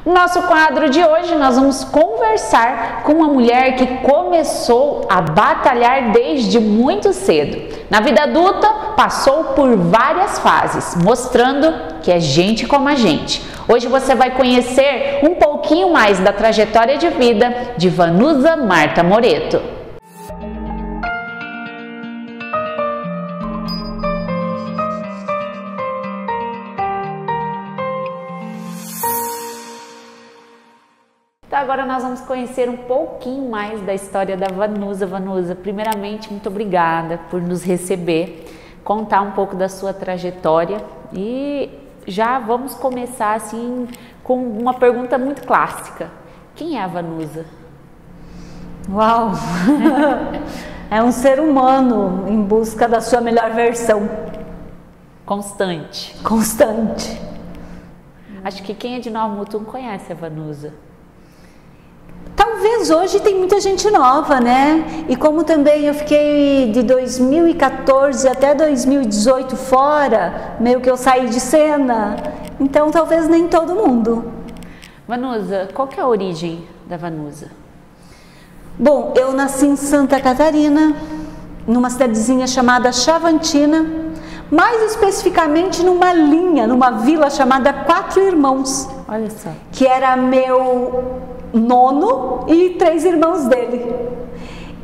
No nosso quadro de hoje, nós vamos conversar com uma mulher que começou a batalhar desde muito cedo. Na vida adulta, passou por várias fases, mostrando que é gente como a gente. Hoje você vai conhecer um pouquinho mais da trajetória de vida de Vanusa Marta Moreto. Então agora nós vamos conhecer um pouquinho mais da história da Vanusa. Vanusa, primeiramente, muito obrigada por nos receber, contar um pouco da sua trajetória e já vamos começar assim com uma pergunta muito clássica. Quem é a Vanusa? Uau! É um ser humano em busca da sua melhor versão. Constante. Constante. Acho que quem é de Nova Mutum conhece a Vanusa. Talvez hoje tem muita gente nova, né? E como também eu fiquei de 2014 até 2018 fora, meio que eu saí de cena, então talvez nem todo mundo. Vanusa, qual que é a origem da Vanusa? Bom, eu nasci em Santa Catarina, numa cidadezinha chamada Chavantina, mais especificamente numa vila chamada Quatro Irmãos. Olha só. Que era meu nono e 3 irmãos dele.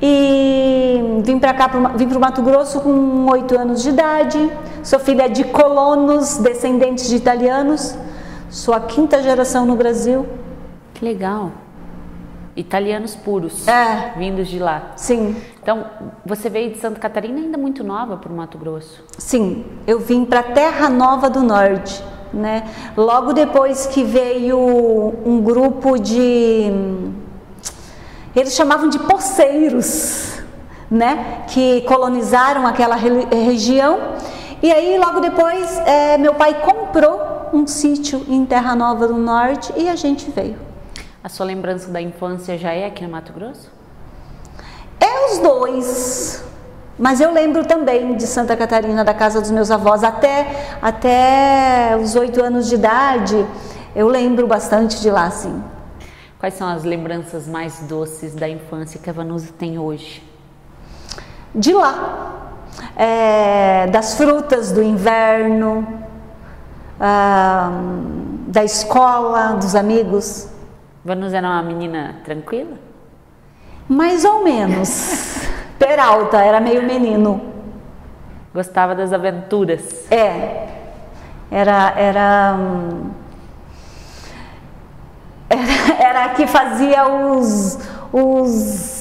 E vim para cá, vim para o Mato Grosso com 8 anos de idade. Sou filha de colonos, descendentes de italianos. Sou a 5ª geração no Brasil. Que legal. Italianos puros, vindos de lá. Sim. Então, você veio de Santa Catarina ainda muito nova para o Mato Grosso? Sim, eu vim para Terra Nova do Norte, né? Logo depois que veio um grupo de... Eles chamavam de poceiros, né? Que colonizaram aquela região. E aí, logo depois, meu pai comprou um sítio em Terra Nova do Norte e a gente veio. A sua lembrança da infância já é aqui no Mato Grosso? É os dois, mas eu lembro também de Santa Catarina, da casa dos meus avós, até os 8 anos de idade, eu lembro bastante de lá, sim. Quais são as lembranças mais doces da infância que a Vanusa tem hoje? De lá, das frutas do inverno, da escola, dos amigos. Vanusa era uma menina tranquila? Mais ou menos. Peralta, era meio menino. Gostava das aventuras? Era a que fazia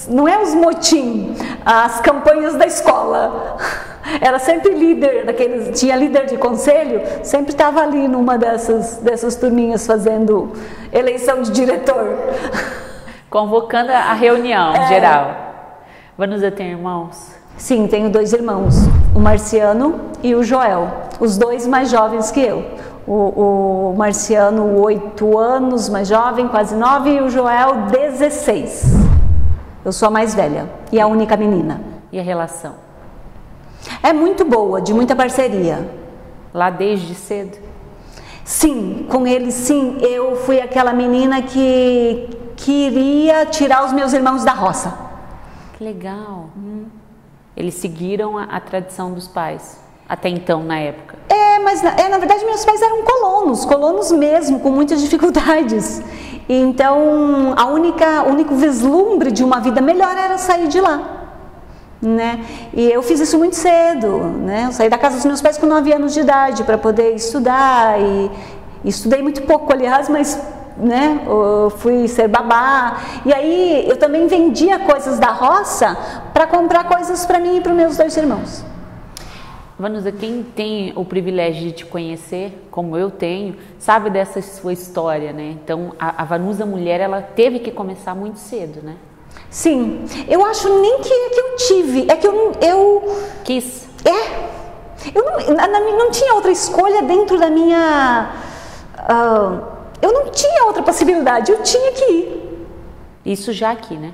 não é os motim, as campanhas da escola. Era sempre líder daqueles, tinha líder de conselho, sempre estava ali numa dessas turminhas fazendo eleição de diretor. Convocando a reunião geral. Vanusa tem irmãos? Sim, tenho 2 irmãos, o Marciano e o Joel, os 2 mais jovens que eu. O Marciano 8 anos mais jovem, quase 9, e o Joel 16. Eu sou a mais velha e a única menina. E a relação? É muito boa, de muita parceria. Lá desde cedo? Sim, com eles sim. Eu fui aquela menina que queria tirar os meus irmãos da roça. Que legal. Eles seguiram a tradição dos pais, até então, na época. Mas na verdade meus pais eram colonos mesmo, com muitas dificuldades. Então, o único vislumbre de uma vida melhor era sair de lá. Né? E eu fiz isso muito cedo, né? Eu saí da casa dos meus pais com 9 anos de idade para poder estudar e estudei muito pouco, aliás, mas né? Eu fui ser babá e aí eu também vendia coisas da roça para comprar coisas para mim e para os meus 2 irmãos. Vanusa, quem tem o privilégio de te conhecer, como eu tenho, sabe dessa sua história, né? Então a Vanusa mulher, ela teve que começar muito cedo, né? Sim, eu acho nem que eu tive, é que eu quis. Eu não tinha outra escolha dentro da minha... eu não tinha outra possibilidade, eu tinha que ir. Isso já aqui, né?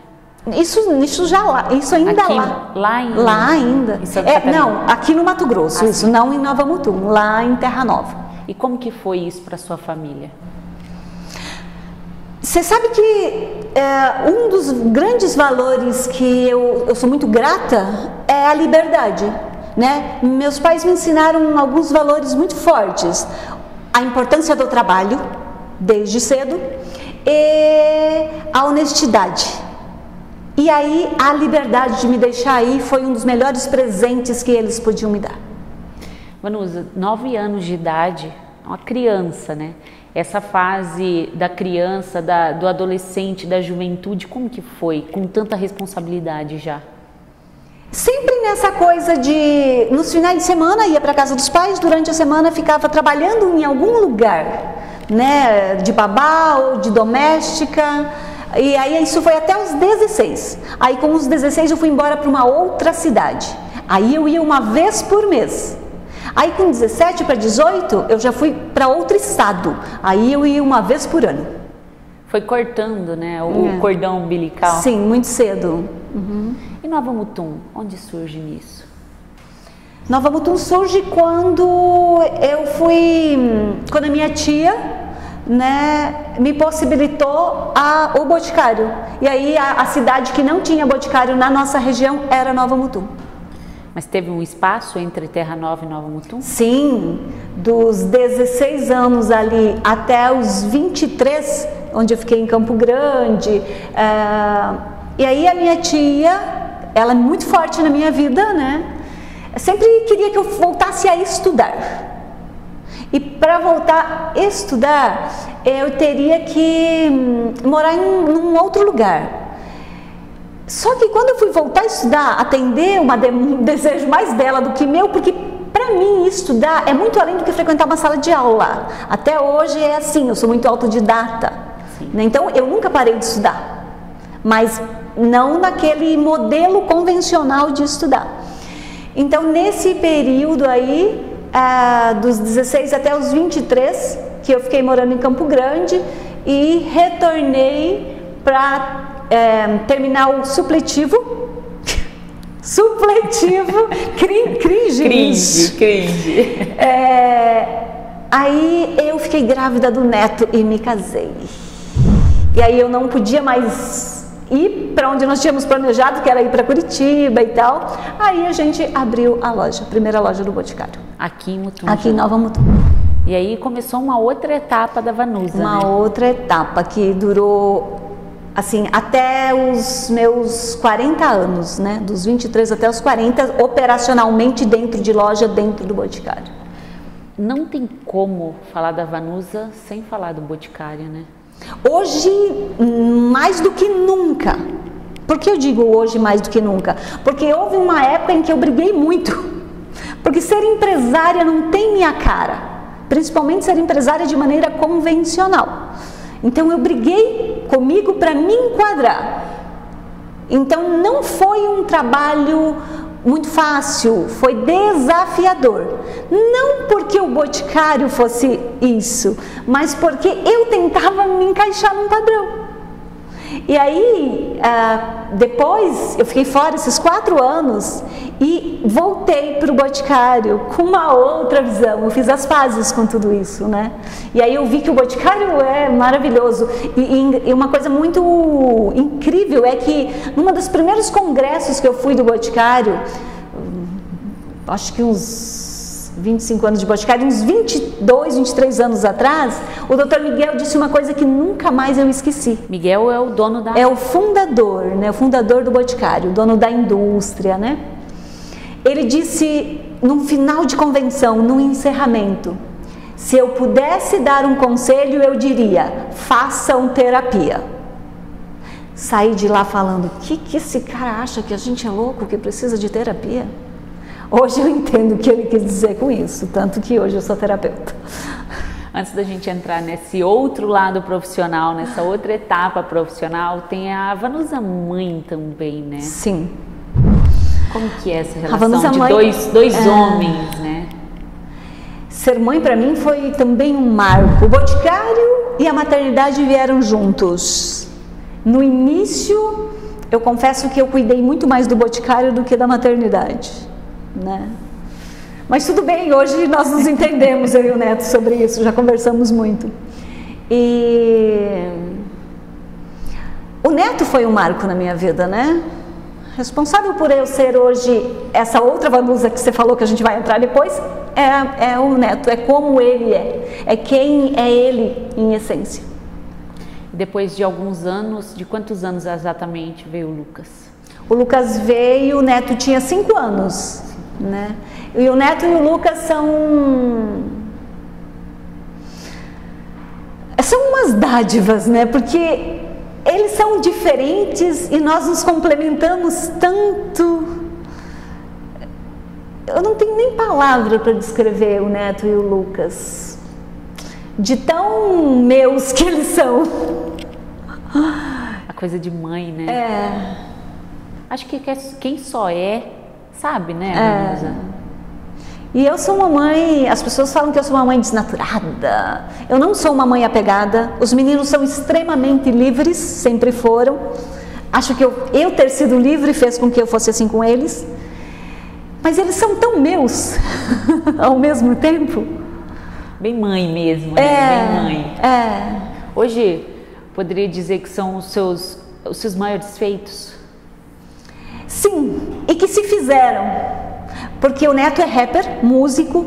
Isso já lá, isso ainda aqui, lá. Lá ainda? Lá ainda. Não, aqui no Mato Grosso, isso, sim. não em Nova Mutum, lá em Terra Nova. E como que foi isso para sua família? Você sabe que um dos grandes valores que eu sou muito grata é a liberdade, né? Meus pais me ensinaram alguns valores muito fortes. A importância do trabalho, desde cedo, e a honestidade. E aí a liberdade de me deixar ir foi um dos melhores presentes que eles podiam me dar. Vanusa, 9 anos de idade, uma criança, né? Essa fase da criança, do adolescente, da juventude, como que foi? Com tanta responsabilidade já? Sempre nessa coisa de, nos finais de semana ia para casa dos pais, durante a semana ficava trabalhando em algum lugar, né? De babá ou de doméstica. E aí isso foi até os 16. Aí com os 16 eu fui embora para uma outra cidade. Aí eu ia uma vez por mês. Aí com 17 para 18 eu já fui para outro estado. Aí eu ia uma vez por ano. Foi cortando, né, o cordão umbilical? Sim, muito cedo. Uhum. E Nova Mutum, onde surge nisso? Nova Mutum surge quando quando a minha tia, né, me possibilitou o Boticário. E aí a cidade que não tinha Boticário na nossa região era Nova Mutum. Mas teve um espaço entre Terra Nova e Nova Mutum? Sim, dos 16 anos ali até os 23, onde eu fiquei em Campo Grande. E aí a minha tia, ela é muito forte na minha vida, né? Sempre queria que eu voltasse a estudar. E para voltar a estudar, eu teria que morar num outro lugar. Só que quando eu fui voltar a estudar, atender um desejo mais dela do que meu, porque para mim estudar é muito além do que frequentar uma sala de aula. Até hoje é assim, eu sou muito autodidata. Né? Então eu nunca parei de estudar, mas não naquele modelo convencional de estudar. Então nesse período aí, dos 16 até os 23, que eu fiquei morando em Campo Grande e retornei para terminar o supletivo, cringe. Aí eu fiquei grávida do neto e me casei. E aí eu não podia mais ir para onde nós tínhamos planejado, que era ir para Curitiba e tal. Aí a gente abriu a primeira loja do Boticário. Aqui em Mutum. Aqui em Nova Mutum. E aí começou uma outra etapa da Vanusa, Uma outra etapa que durou, assim, até os meus 40 anos, né? Dos 23 até os 40, operacionalmente dentro de loja, dentro do Boticário. Não tem como falar da Vanusa sem falar do Boticário, né? Hoje, mais do que nunca. Por que eu digo hoje mais do que nunca? Porque houve uma época em que eu briguei muito. Porque ser empresária não tem minha cara. Principalmente ser empresária de maneira convencional. Então eu briguei comigo para me enquadrar. Então não foi um trabalho muito fácil, foi desafiador. Não porque o Boticário fosse isso, mas porque eu tentava me encaixar num padrão. E aí, depois eu fiquei fora esses 4 anos e voltei para o Boticário com uma outra visão. Eu fiz as pazes com tudo isso, né? E aí eu vi que o Boticário é maravilhoso. E uma coisa muito incrível é que numa dos primeiros congressos que eu fui do Boticário, acho que uns 25 anos de Boticário, uns 22, 23 anos atrás, o Dr. Miguel disse uma coisa que nunca mais eu esqueci. Miguel é o dono da... É o fundador, né? O fundador do Boticário, o dono da indústria, né? Ele disse, num final de convenção, num encerramento, se eu pudesse dar um conselho, eu diria, façam terapia. Saí de lá falando, o que esse cara acha, que a gente é louco, que precisa de terapia? Hoje eu entendo o que ele quis dizer com isso, tanto que hoje eu sou terapeuta. Antes da gente entrar nesse outro lado profissional, nessa outra etapa profissional, tem a Vanusa mãe também, né? Sim. Como que é essa relação de dois homens, né? Ser mãe para mim foi também um marco. O Boticário e a maternidade vieram juntos. No início, eu confesso que eu cuidei muito mais do Boticário do que da maternidade. Né? Mas tudo bem, hoje nós nos entendemos, eu e o Neto, sobre isso, já conversamos muito. E neto foi um marco na minha vida, né? Responsável por eu ser hoje essa outra Vanusa que você falou que a gente vai entrar depois, é o neto, é como ele é quem é ele em essência. Depois de alguns anos, de quantos anos exatamente veio o Lucas? O Lucas veio, o neto tinha 5 anos, né? E o neto e o Lucas são umas dádivas, né? Porque eles são diferentes e nós nos complementamos tanto. Eu não tenho nem palavra para descrever o neto e o Lucas, de tão meus que eles são. A coisa de mãe, né? É. Acho que quem só sabe, né, Vanusa? E eu sou uma mãe, as pessoas falam que eu sou uma mãe desnaturada. Eu não sou uma mãe apegada. Os meninos são extremamente livres, sempre foram. Acho que eu ter sido livre fez com que eu fosse assim com eles. Mas eles são tão meus ao mesmo tempo. Bem mãe mesmo, né? Bem mãe. É. Hoje, poderia dizer que são os seus maiores feitos? Sim, e que se fizeram. Porque o neto é rapper, músico,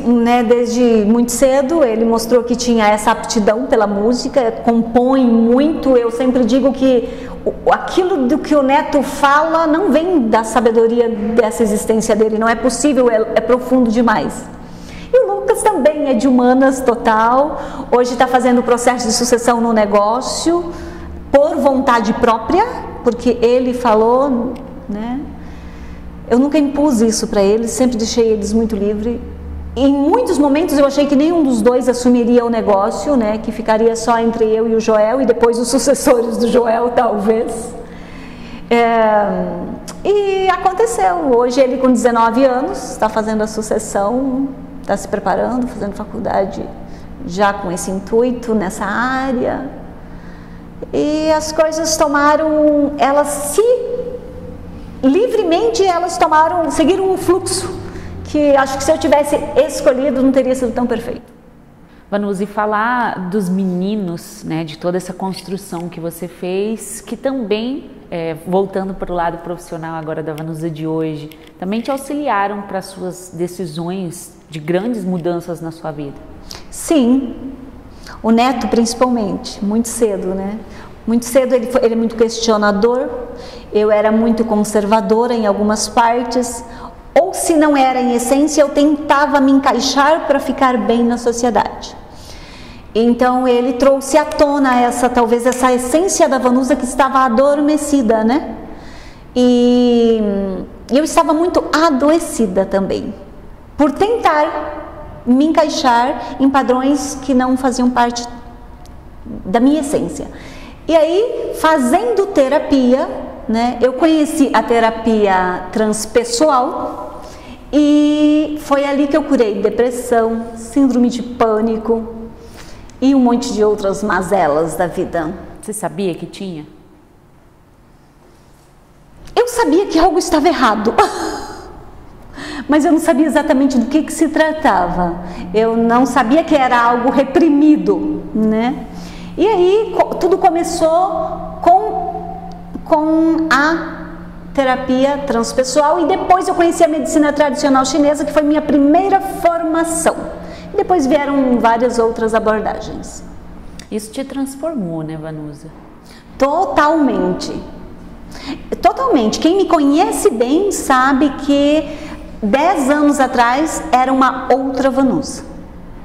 né, desde muito cedo ele mostrou que tinha essa aptidão pela música, compõe muito. Eu sempre digo que aquilo do que o neto fala não vem da sabedoria dessa existência dele, não é possível, é profundo demais. E o Lucas também é de humanas total, hoje está fazendo o processo de sucessão no negócio, por vontade própria, porque ele falou, né? Eu nunca impus isso para eles, sempre deixei eles muito livres. Em muitos momentos eu achei que nenhum dos dois assumiria o negócio, né? Que ficaria só entre eu e o Joel e depois os sucessores do Joel, talvez. E aconteceu. Hoje ele com 19 anos está fazendo a sucessão, está se preparando, fazendo faculdade já com esse intuito nessa área. E as coisas tomaram, livremente elas seguiram um fluxo que acho que se eu tivesse escolhido não teria sido tão perfeito. Vanusa, e falar dos meninos, né, de toda essa construção que você fez, que também, voltando para o lado profissional agora da Vanusa de hoje, também te auxiliaram para as suas decisões de grandes mudanças na sua vida? Sim, o neto principalmente, muito cedo, né? Muito cedo ele é muito questionador, eu era muito conservadora em algumas partes, ou se não era em essência, eu tentava me encaixar para ficar bem na sociedade. Então ele trouxe à tona talvez essa essência da Vanusa que estava adormecida, né? E eu estava muito adoecida também, por tentar me encaixar em padrões que não faziam parte da minha essência. E aí, fazendo terapia, né, eu conheci a terapia transpessoal e foi ali que eu curei depressão, síndrome de pânico e um monte de outras mazelas da vida. Você sabia que tinha? Eu sabia que algo estava errado, mas eu não sabia exatamente do que se tratava. Eu não sabia que era algo reprimido, né? E aí tudo começou com a terapia transpessoal e depois eu conheci a medicina tradicional chinesa, que foi minha primeira formação. E depois vieram várias outras abordagens. Isso te transformou, né, Vanusa? Totalmente. Totalmente. Quem me conhece bem sabe que 10 anos atrás era uma outra Vanusa.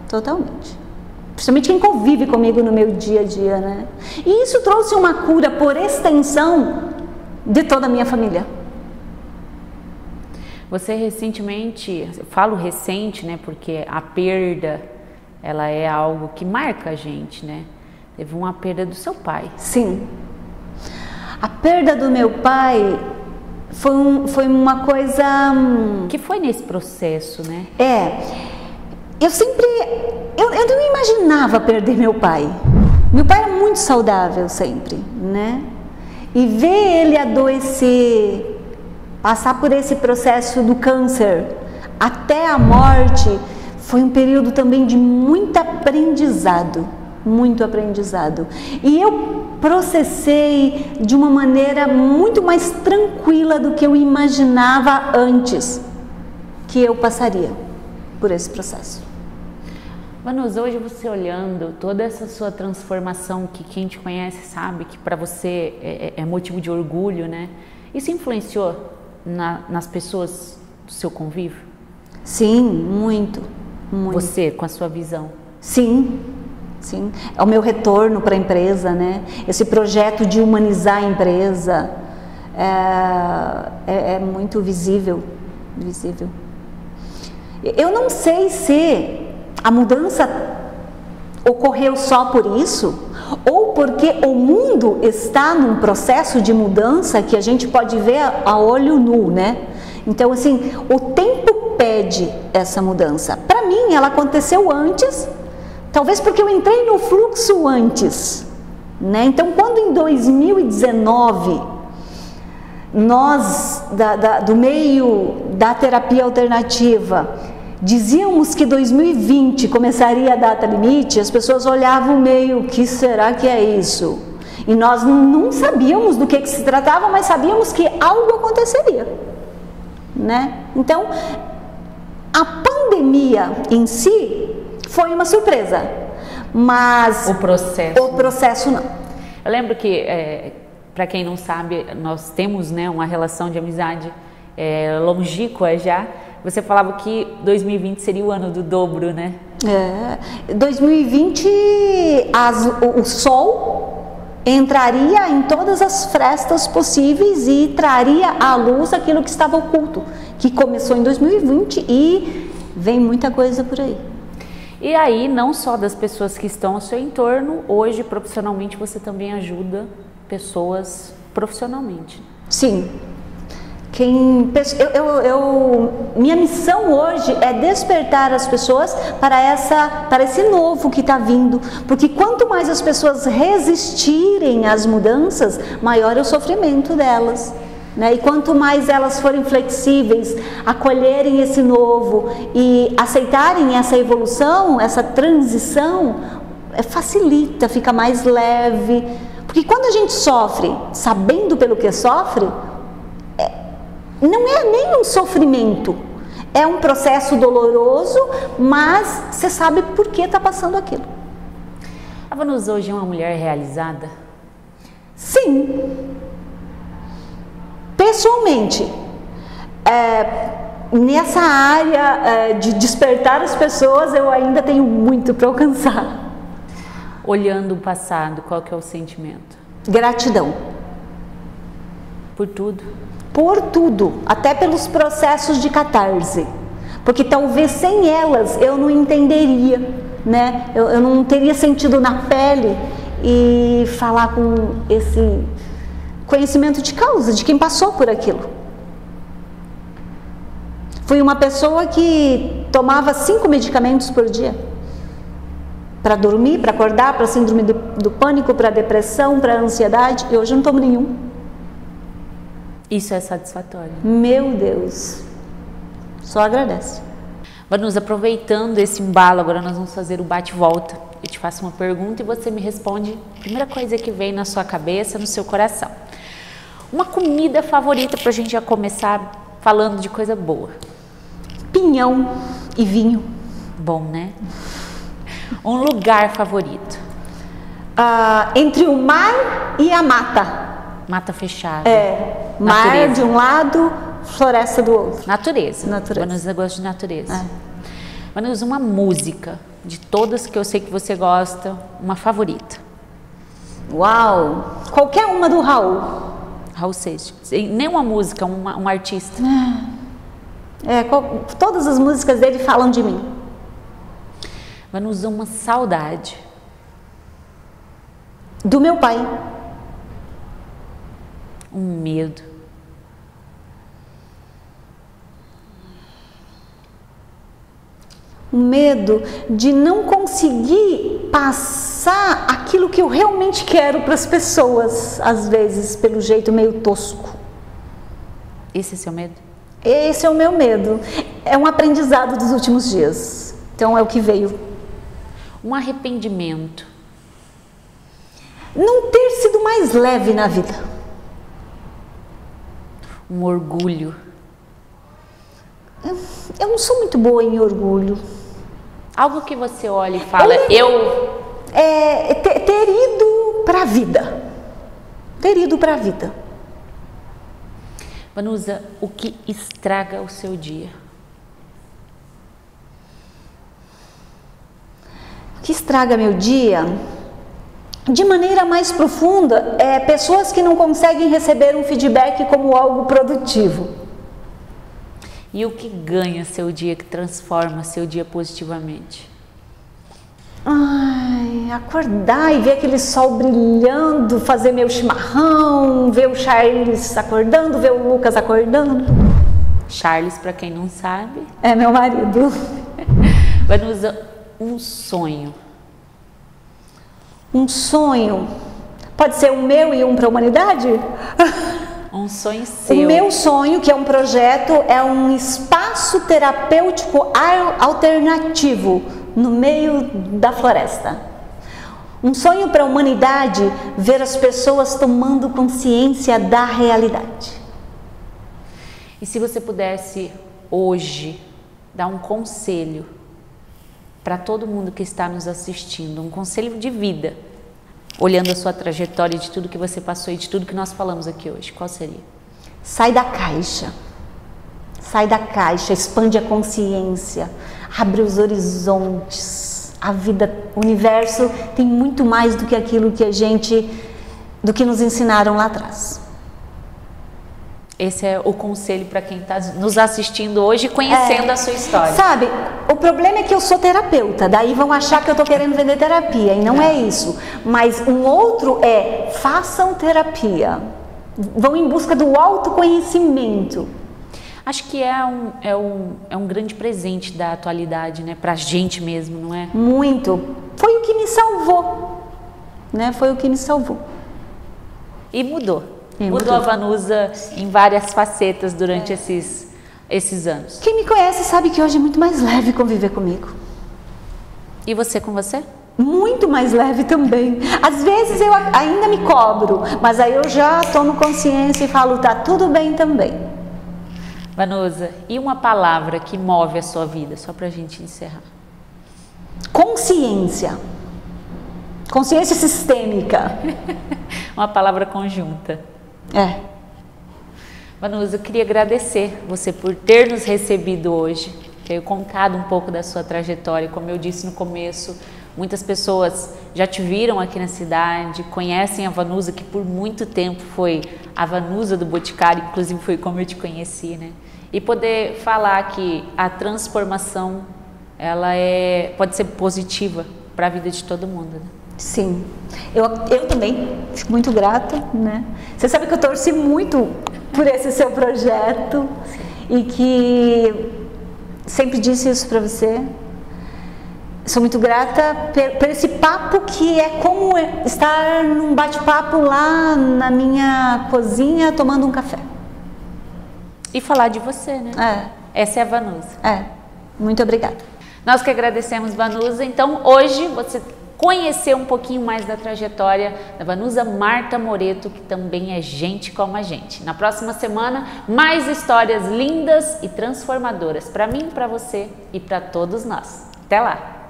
Totalmente. Principalmente quem convive comigo no meu dia a dia, né? E isso trouxe uma cura por extensão de toda a minha família. Você recentemente, eu falo recente, né? Porque a perda, ela é algo que marca a gente, né? Teve uma perda do seu pai. Sim. A perda do meu pai foi uma coisa... que foi nesse processo, né? Eu não imaginava perder meu pai. Meu pai era muito saudável sempre, né? E ver ele adoecer, passar por esse processo do câncer até a morte, foi um período também de muito aprendizado, muito aprendizado. E eu processei de uma maneira muito mais tranquila do que eu imaginava antes que eu passaria por esse processo. Vanusa, hoje você olhando toda essa sua transformação, que quem te conhece sabe que para você é motivo de orgulho, né? Isso influenciou nas pessoas do seu convívio? Sim, muito, muito. Você, com a sua visão? Sim, sim. É o meu retorno para a empresa, né? Esse projeto de humanizar a empresa é muito visível, visível. Eu não sei se a mudança ocorreu só por isso, ou porque o mundo está num processo de mudança que a gente pode ver a olho nu, né? Então, assim, o tempo pede essa mudança. Para mim, ela aconteceu antes, talvez porque eu entrei no fluxo antes, né? Então, quando em 2019, nós, do meio da terapia alternativa, dizíamos que 2020 começaria a data limite, as pessoas olhavam meio, o que será que é isso? E nós não sabíamos do que se tratava, mas sabíamos que algo aconteceria, né? Então, a pandemia em si foi uma surpresa, mas o processo não. Eu lembro que, para quem não sabe, nós temos, né, uma relação de amizade longínqua já. Você falava que 2020 seria o ano do dobro, né? 2020 o sol entraria em todas as frestas possíveis e traria à luz aquilo que estava oculto, que começou em 2020 e vem muita coisa por aí. E aí, não só das pessoas que estão ao seu entorno, hoje profissionalmente você também ajuda pessoas profissionalmente. Sim. Minha missão hoje é despertar as pessoas para esse novo que está vindo, porque quanto mais as pessoas resistirem às mudanças, maior é o sofrimento delas, né? E quanto mais elas forem flexíveis, acolherem esse novo e aceitarem essa evolução, essa transição, facilita, fica mais leve, porque quando a gente sofre, sabendo pelo que sofre, não é nem um sofrimento, é um processo doloroso, mas você sabe por que está passando aquilo. A Vanusa hoje é uma mulher realizada? Sim. Pessoalmente, nessa área de despertar as pessoas, eu ainda tenho muito para alcançar. Olhando o passado, qual que é o sentimento? Gratidão. Por tudo? Por tudo, até pelos processos de catarse, porque talvez sem elas eu não entenderia, né? Eu não teria sentido na pele e falar com esse conhecimento de causa, de quem passou por aquilo. Fui uma pessoa que tomava 5 medicamentos por dia, para dormir, para acordar, para síndrome do pânico, para depressão, para ansiedade, e hoje eu não tomo nenhum. Isso é satisfatório? Meu Deus, só agradece. Vanusa, aproveitando esse embalo, agora nós vamos fazer o bate-volta. Eu te faço uma pergunta e você me responde a primeira coisa que vem na sua cabeça, no seu coração. Uma comida favorita para a gente já começar falando de coisa boa. Pinhão e vinho. Bom, né? Um lugar favorito? Entre o mar e a mata. Mata fechada. Mar de um lado, floresta do outro. Natureza. Vanusa gosta de natureza. Vanusa, uma música de todas que eu sei que você gosta, uma favorita. Uau! Qualquer uma do Raul. Raul Seixas. Nem uma música, um artista. Todas as músicas dele falam de mim. Vanusa, uma saudade. Do meu pai. Um medo. Um medo de não conseguir passar aquilo que eu realmente quero para as pessoas, às vezes pelo jeito meio tosco. Esse é seu medo? Esse é o meu medo. É um aprendizado dos últimos dias. Então é o que veio. Um arrependimento Não ter sido mais leve na vida. Um orgulho. Eu não sou muito boa em orgulho. Algo que você olha e fala, ter ido para a vida. Ter ido para a vida. Vanusa, o que estraga o seu dia? O que estraga meu dia? De maneira mais profunda, pessoas que não conseguem receber um feedback como algo produtivo. E o que ganha seu dia, que transforma seu dia positivamente? Ai, acordar e ver aquele sol brilhando, fazer meu chimarrão, ver o Charles acordando, ver o Lucas acordando. Charles, para quem não sabe, é meu marido. Vanusa, um sonho. Um sonho. Pode ser um meu e um para a humanidade? Um sonho seu. O meu sonho, que é um projeto, é um espaço terapêutico alternativo no meio da floresta. Um sonho para a humanidade, ver as pessoas tomando consciência da realidade. E se você pudesse hoje dar um conselho para todo mundo que está nos assistindo, um conselho de vida, olhando a sua trajetória de tudo que você passou e de tudo que nós falamos aqui hoje, qual seria? Sai da caixa. Sai da caixa, expande a consciência, abre os horizontes. A vida, o universo tem muito mais do que aquilo do que nos ensinaram lá atrás. Esse é o conselho para quem está nos assistindo hoje, conhecendo a sua história. Sabe, o problema é que eu sou terapeuta, daí vão achar que eu estou querendo vender terapia, e não é isso. Mas um outro façam terapia, vão em busca do autoconhecimento. Acho que é um grande presente da atualidade, né? Pra gente mesmo, não é? Muito. Foi o que me salvou, né? Foi o que me salvou. E mudou. Mudou a Vanusa em várias facetas durante esses anos. Quem me conhece sabe que hoje é muito mais leve conviver comigo. E você com você? Muito mais leve também. Às vezes eu ainda me cobro, mas aí eu já tomo consciência e falo, tá tudo bem também. Vanusa, e uma palavra que move a sua vida, só pra gente encerrar? Consciência. Consciência sistêmica. Uma palavra conjunta. Vanusa, eu queria agradecer você por ter nos recebido hoje, ter contado um pouco da sua trajetória. Como eu disse no começo, muitas pessoas já te viram aqui na cidade, conhecem a Vanusa, que por muito tempo foi a Vanusa do Boticário, inclusive foi como eu te conheci, né? E poder falar que a transformação, ela pode ser positiva para a vida de todo mundo, né? Sim, eu também fico muito grata, né? Você sabe que eu torci muito por esse seu projeto. Sim. E que sempre disse isso para você. Sou muito grata por esse papo que é como estar num bate-papo lá na minha cozinha tomando um café. E falar de você, né? Essa é a Vanusa. Muito obrigada. Nós que agradecemos, Vanusa. Então, hoje você conhecer um pouquinho mais da trajetória da Vanusa Marta Moreto, que também é gente como a gente. Na próxima semana, mais histórias lindas e transformadoras para mim, para você e para todos nós. Até lá!